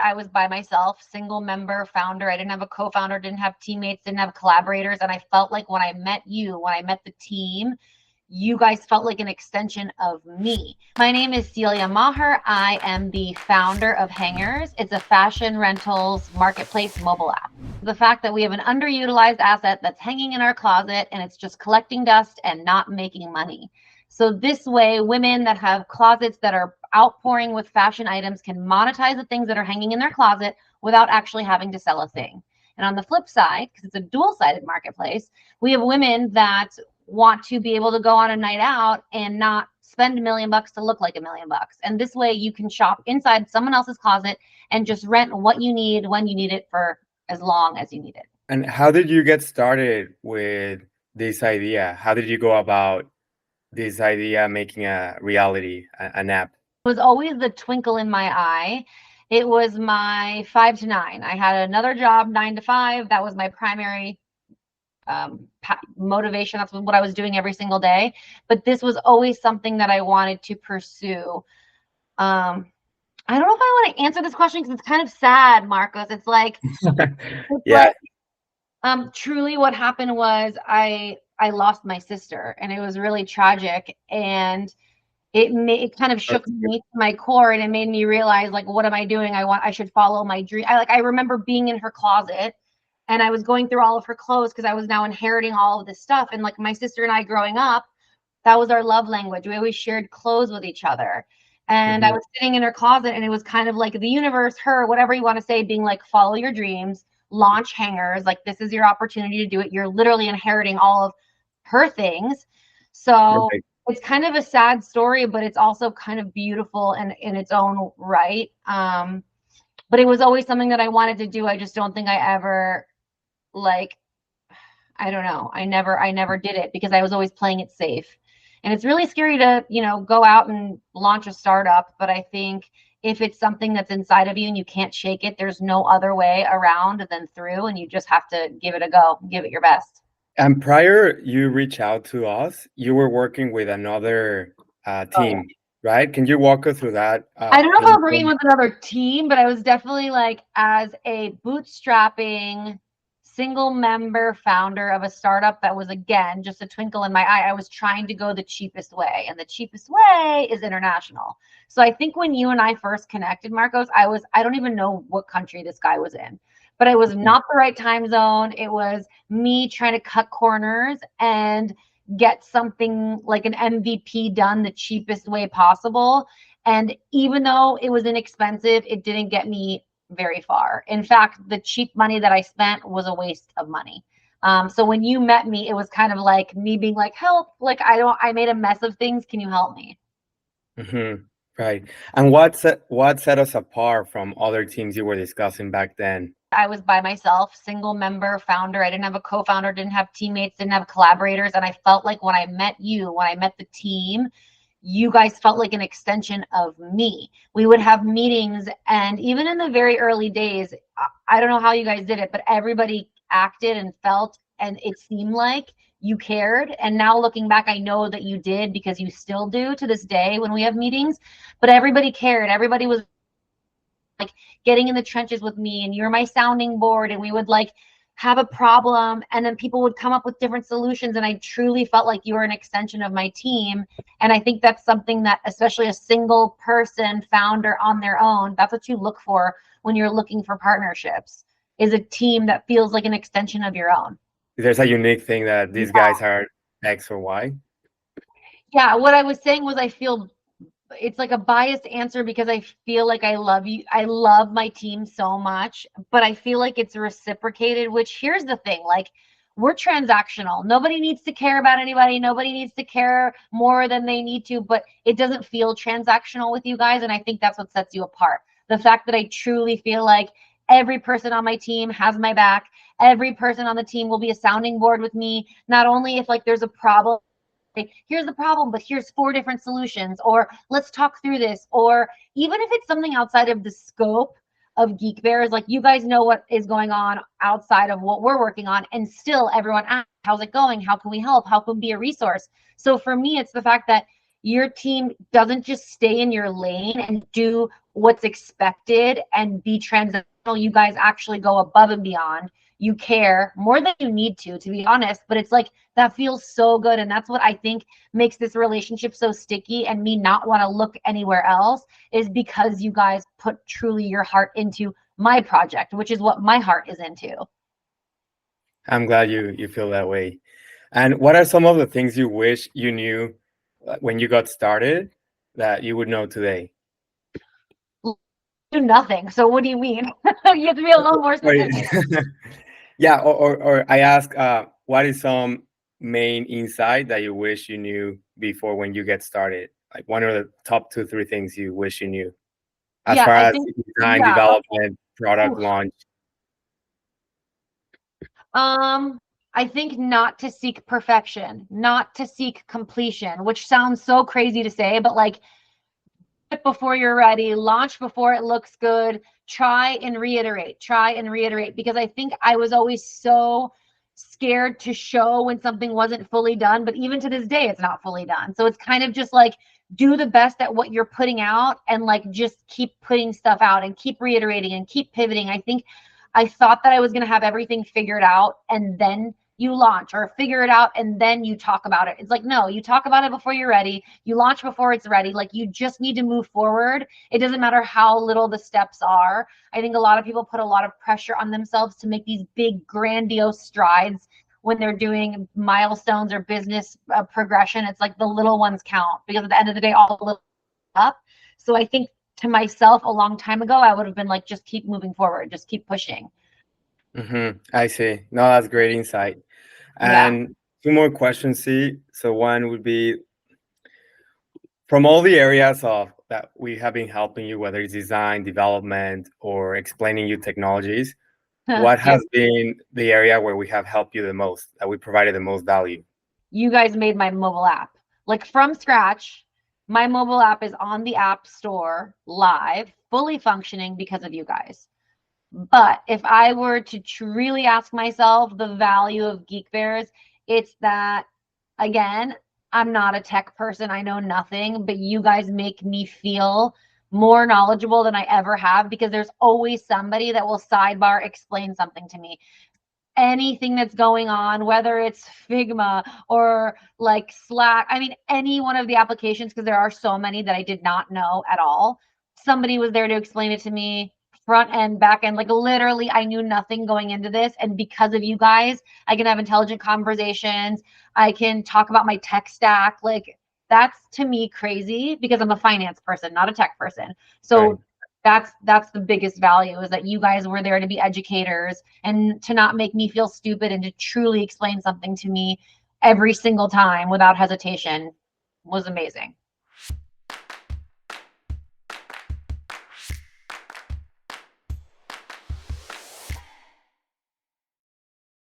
I was by myself, single member founder. I didn't have a co-founder, didn't have teammates, didn't have collaborators. And I felt like when I met you, when I met the team, you guys felt like an extension of me. My name is Celia Meagher. I am the founder of Hangurs. It's a fashion rentals marketplace mobile app. The fact that we have an underutilized asset that's hanging in our closet and it's just collecting dust and not making money. So this way, women that have closets that are outpouring with fashion items can monetize the things that are hanging in their closet without actually having to sell a thing. And on the flip side, because it's a dual-sided marketplace, we have women that want to be able to go on a night out and not spend $1 million to look like $1 million. And this way you can shop inside someone else's closet and just rent what you need when you need it for as long as you need it. And how did you get started with this idea? How did you go about this idea making a reality, an app? It was always the twinkle in my eye. It was my 5 to 9. I had another job, 9 to 5. That was my primary motivation. That's what I was doing every single day. But this was always something that I wanted to pursue. I don't know if I want to answer this question because it's kind of sad, Marcos. It's like, Yeah. Truly what happened was I lost my sister, and it was really tragic, and it kind of shook me to my core, and it made me realize, like, what am I doing? I should follow my dream. I remember being in her closet, and I was going through all of her clothes because I was now inheriting all of this stuff. And like my sister and I growing up, that was our love language. We always shared clothes with each other. And I was sitting in her closet, and it was kind of like the universe, her, whatever you want to say, being like, follow your dreams, launch Hangurs. Like, this is your opportunity to do it. You're literally inheriting all of her things. So it's kind of a sad story, but it's also kind of beautiful and in its own right. But it was always something that I wanted to do. I just don't think I ever, like, I don't know. I never did it because I was always playing it safe. And it's really scary to, go out and launch a startup. But I think if it's something that's inside of you and you can't shake it, there's no other way around than through, and you just have to give it a go, give it your best. And prior you reach out to us, you were working with another team, right? Can you walk us through that? I don't know if I was working with another team, but I was definitely, like, as a bootstrapping single member founder of a startup that was, again, just a twinkle in my eye. I was trying to go the cheapest way, and the cheapest way is international. So I think when you and I first connected, Marcos, I don't even know what country this guy was in, but it was not the right time zone. It was me trying to cut corners and get something like an MVP done the cheapest way possible. And even though it was inexpensive, it didn't get me very far. In fact, the cheap money that I spent was a waste of money. So when you met me, it was kind of like me being like, help, like, I made a mess of things. Can you help me? Right. And what set us apart from other teams you were discussing back then? I was by myself, single member founder. I didn't have a co-founder, didn't have teammates, didn't have collaborators. And I felt like when I met you, when I met the team, you guys felt like an extension of me. We would have meetings, and even in the very early days, I don't know how you guys did it, but everybody acted and felt, and it seemed like you cared. And now looking back, I know that you did, because you still do to this day when we have meetings. But everybody cared. Everybody was like getting in the trenches with me, and you're my sounding board, and we would like have a problem, and then people would come up with different solutions, and I truly felt like you were an extension of my team. And I think that's something that, especially a single person founder on their own, that's what you look for when you're looking for partnerships, is a team that feels like an extension of your own. There's a unique thing that these guys are X or Y. Yeah, what I was saying was, I feel it's like a biased answer because I feel like I love you. I love my team so much, but I feel like it's reciprocated, which, here's the thing, like, we're transactional. Nobody needs to care about anybody. Nobody needs to care more than they need to, but it doesn't feel transactional with you guys. And I think that's what sets you apart. The fact that I truly feel like every person on my team has my back. Every person on the team will be a sounding board with me. Not only if, like, there's a problem, here's the problem, but here's 4 different solutions, or let's talk through this. Or even if it's something outside of the scope of Geekbears, like, you guys know what is going on outside of what we're working on, and still everyone asks, how's it going? How can we help? How can we be a resource? So for me, it's the fact that your team doesn't just stay in your lane and do what's expected and be transactional. You guys actually go above and beyond. You care more than you need to be honest, but it's like that feels so good. And that's what I think makes this relationship so sticky and me not want to look anywhere else, is because you guys put truly your heart into my project, which is what my heart is into. I'm glad you feel that way. And what are some of the things you wish you knew when you got started that you would know today? Do nothing. So what do you mean? You have to be a little more specific. Yeah, or I ask, what is some main insight that you wish you knew before when you get started? Like one of the top two, three things you wish you knew as Yeah, far I as think, design, yeah. development, product Oof. launch. I think not to seek perfection, not to seek completion, which sounds so crazy to say, but like before you're ready, launch before it looks good, try and reiterate, because I think I was always so scared to show when something wasn't fully done, but even to this day it's not fully done. So it's kind of just like do the best at what you're putting out and like just keep putting stuff out and keep reiterating and keep pivoting. I think I thought that I was going to have everything figured out and then you launch, or figure it out and then you talk about it. It's like, no, you talk about it before you're ready. You launch before it's ready. Like you just need to move forward. It doesn't matter how little the steps are. I think a lot of people put a lot of pressure on themselves to make these big grandiose strides when they're doing milestones or business progression. It's like the little ones count, because at the end of the day, all little up. So I think to myself a long time ago, I would have been like, just keep moving forward, just keep pushing. I see. No, that's great insight. Yeah. And two more questions, see. So one would be, from all the areas of that we have been helping you, whether it's design, development, or explaining you technologies, what Yeah. has been the area where we have helped you the most, that we provided the most value? You guys made my mobile app like from scratch. My mobile app is on the App Store live, fully functioning because of you guys. But if I were to truly ask myself the value of Geekbears, it's that, again, I'm not a tech person. I know nothing, but you guys make me feel more knowledgeable than I ever have, because there's always somebody that will sidebar explain something to me. Anything that's going on, whether it's Figma or like Slack. I mean, any one of the applications, because there are so many that I did not know at all. Somebody was there to explain it to me, front end, back end. Like literally, I knew nothing going into this. And because of you guys, I can have intelligent conversations. I can talk about my tech stack. Like that's to me crazy, because I'm a finance person, not a tech person. Right. So that's the biggest value, is that you guys were there to be educators and to not make me feel stupid, and to truly explain something to me every single time without hesitation was amazing.